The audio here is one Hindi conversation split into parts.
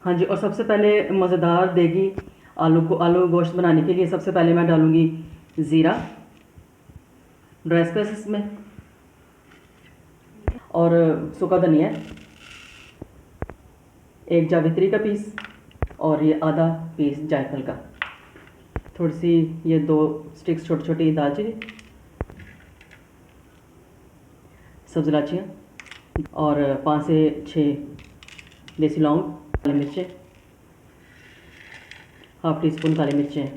हाँ जी, और सबसे पहले मज़ेदार देगी आलू गोश्त बनाने के लिए सबसे पहले मैं डालूँगी ज़ीरा ड्राई स्पाइसेस में, और सूखा धनिया, एक जावित्री का पीस, और ये आधा पीस जायफल का, थोड़ी सी ये 2 स्टिक्स छोटी छोटी दालचीनी, सब्ज़ इलायचियाँ, और 5 से 6 देसी लौंग, काली मिर्चें, हाफ़ टी स्पून काली मिर्चें,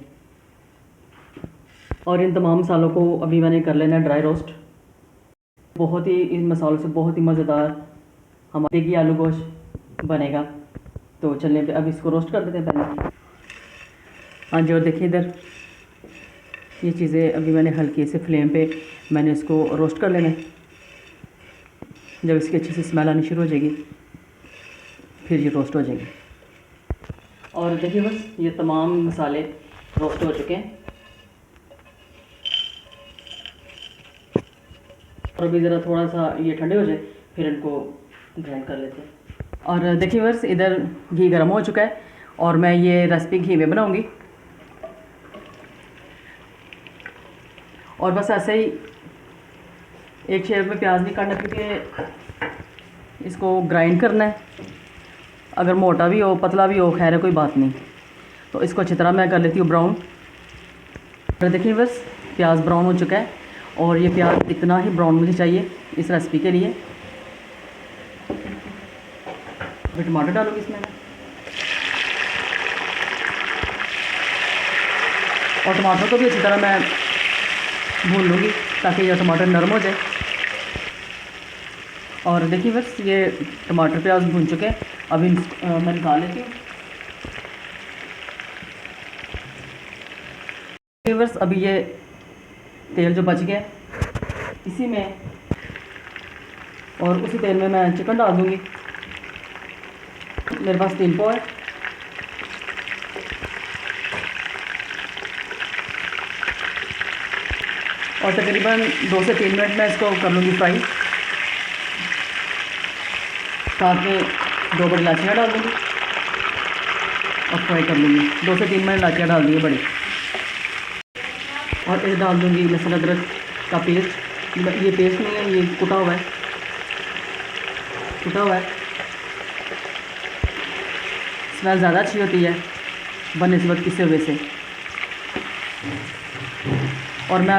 और इन तमाम मसालों को अभी मैंने कर लेना है ड्राई रोस्ट। बहुत ही इन मसालों से बहुत ही मज़ेदार हमारे देगी आलू गोश्त बनेगा। तो चलने पे अब इसको रोस्ट कर देते हैं पहले। हाँ जी, और देखिए इधर ये चीज़ें अभी मैंने हल्की से फ्लेम पे मैंने इसको रोस्ट कर लेना है। जब इसकी अच्छी सी स्मेल आनी शुरू हो जाएगी फिर ये रोस्ट हो जाएगी। और देखिए बस ये तमाम मसाले रोस्ट हो चुके हैं, और अभी ज़रा थोड़ा सा ये ठंडे हो जाए फिर इनको ग्राइंड कर लेते हैं। और देखिए बस इधर घी गर्म हो चुका है और मैं ये रेसिपी घी में बनाऊंगी। और बस ऐसे ही एक शेप में प्याज नहीं काटना क्योंकि इसको ग्राइंड करना है। अगर मोटा भी हो पतला भी हो खैर है, कोई बात नहीं। तो इसको अच्छी तरह मैं कर लेती हूँ ब्राउन। और देखिए बस प्याज ब्राउन हो चुका है, और ये प्याज इतना ही ब्राउन मुझे चाहिए इस रेसिपी के लिए। फिर टमाटर डालूँगी इसमें, और टमाटर को भी अच्छी तरह मैं भून लूँगी ताकि यह टमाटर नरम हो जाए। और देखिए बस ये टमाटर प्याज भून चुके हैं, अभी मैं निकाल लेती हूँ। बस अभी ये तेल जो बच गया इसी में, और उसी तेल में मैं चिकन डाल दूँगी। मेरे पास 3 पाव है, और तकरीबन 2 से 3 मिनट में इसको कर लूँगी फ्राई। साथ में 2 बड़ी इलायचियाँ डाल दूँगी और फ्राई कर लूँगी। 2 से 3 मिनट इलायचियाँ डाल दी बड़ी, और इसे डाल दूँगी लहसुन अदरक का पेस्ट। ये पेस्ट नहीं है, ये कुटा हुआ है, कुटा हुआ है। स्मेल ज़्यादा अच्छी होती है बनस्बत पिसे हुए से। और मैं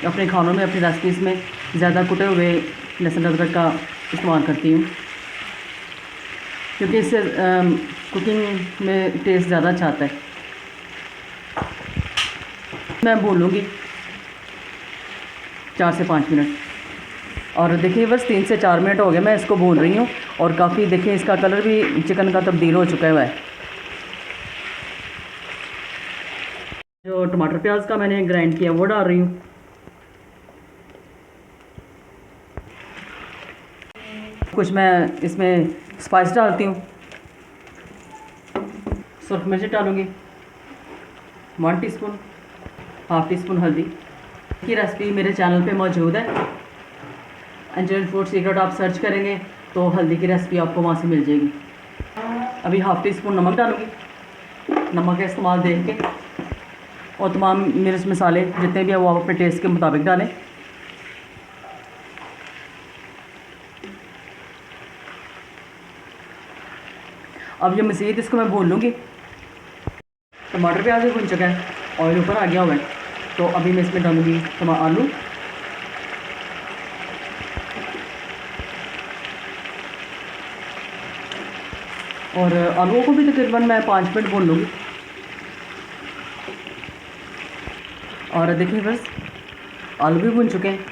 अपने खानों में अपनी रेसिपीज़ में ज़्यादा कुटे हुए लहसुन अदरक का इस्तेमाल करती हूँ क्योंकि इससे कुकिंग में टेस्ट ज़्यादा अच्छा आता है। मैं भूनूँगी 4 से 5 मिनट। और देखिए बस 3 से 4 मिनट हो गए मैं इसको भून रही हूँ, और काफ़ी देखिए इसका कलर भी चिकन का तब्दील हो चुका है। जो टमाटर प्याज का मैंने ग्राइंड किया वो डाल रही हूँ। कुछ मैं इसमें स्पाइस डालती हूँ। सुरख मिर्च डालूँगी 1 टीस्पून, हाफ़ टी स्पून हल्दी। की रेसिपी मेरे चैनल पे मौजूद है, एंजल फूड सीक्रेट आप सर्च करेंगे तो हल्दी की रेसिपी आपको वहाँ से मिल जाएगी। अभी हाफ़ टी स्पून नमक डालूँगी, नमक का इस्तेमाल देख के, और तमाम मिर्च मसाले जितने भी हैं वो आप अपने टेस्ट के मुताबिक डालें। अब ये मज़ीद इसको मैं भून लूँगी। टमाटर प्याज भी भून चुका है, ऑयल ऊपर आ गया हुआ है, तो अभी मैं इसमें डालूँगी आलू। और आलूओं को भी तकरीबन मैं 5 मिनट भून लूँगी। और देखिए बस आलू भी भून चुके हैं।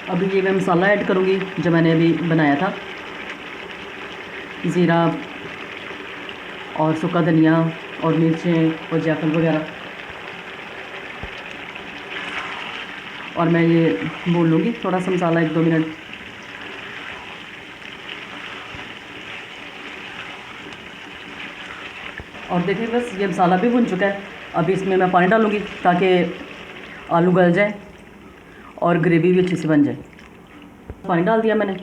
अभी ये मैं मसाला ऐड करूँगी जो मैंने अभी बनाया था, ज़ीरा और सूखा धनिया और मिर्चें और जायफल वगैरह, और मैं ये भून लूँगी थोड़ा सा मसाला 1-2 मिनट। और देखिए बस ये मसाला भी भून चुका है। अभी इसमें मैं पानी डालूँगी ताकि आलू गल जाए और ग्रेवी भी अच्छी से बन जाए। पानी डाल दिया मैंने,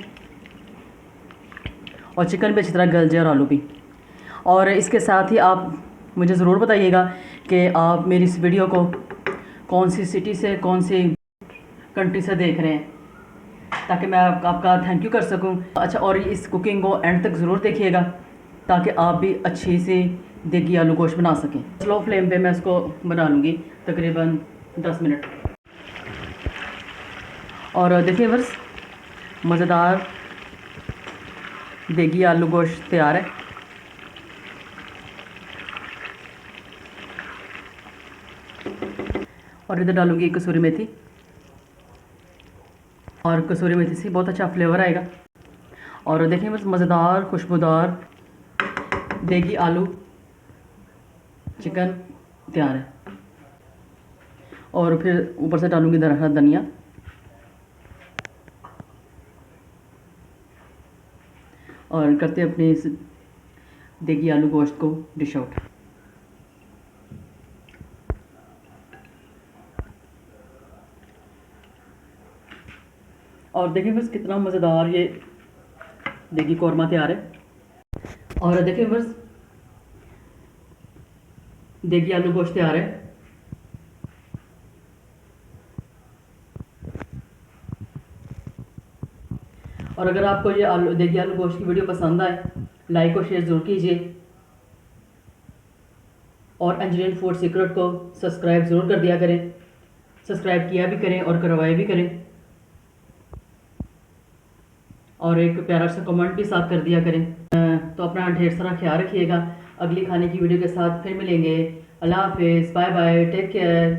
और चिकन भी अच्छी तरह गल जाए और आलू भी। और इसके साथ ही आप मुझे ज़रूर बताइएगा कि आप मेरी इस वीडियो को कौन सी सिटी से, कौन सी कंट्री से देख रहे हैं, ताकि मैं आपका थैंक यू कर सकूं। अच्छा, और इस कुकिंग को एंड तक ज़रूर देखिएगा ताकि आप भी अच्छी सी देगी आलू गोश्त बना सकें। स्लो फ्लेम पे मैं इसको बना लूँगी तकरीबन 10 मिनट। और देखिए बस मज़ेदार देगी आलू गोश्त तैयार है। और इधर डालूँगी कसूरी मेथी, और कसूरी मेथी से बहुत अच्छा फ्लेवर आएगा। और देखिए बस मज़ेदार खुशबूदार देगी आलू चिकन तैयार है। और फिर ऊपर से डालूँगी हरा धनिया। और करते अपने इस देगी आलू गोश्त को डिश आउट। और देखिए बस कितना मज़ेदार ये देगी कौरमा तैयार है। और देखिए बस देगी आलू गोश्त तैयार है। और अगर आपको ये देगी आलू गोश्त की वीडियो पसंद आए, लाइक और शेयर ज़रूर कीजिए। और अंजलिन फूड सीक्रेट को सब्सक्राइब ज़रूर कर दिया करें, सब्सक्राइब किया भी करें और करवाए भी करें। और एक प्यारा सा कमेंट भी साथ कर दिया करें। तो अपना ढेर सारा ख्याल रखिएगा। अगली खाने की वीडियो के साथ फिर मिलेंगे। अल्लाह हाफिज़, बाय बाय, टेक केयर।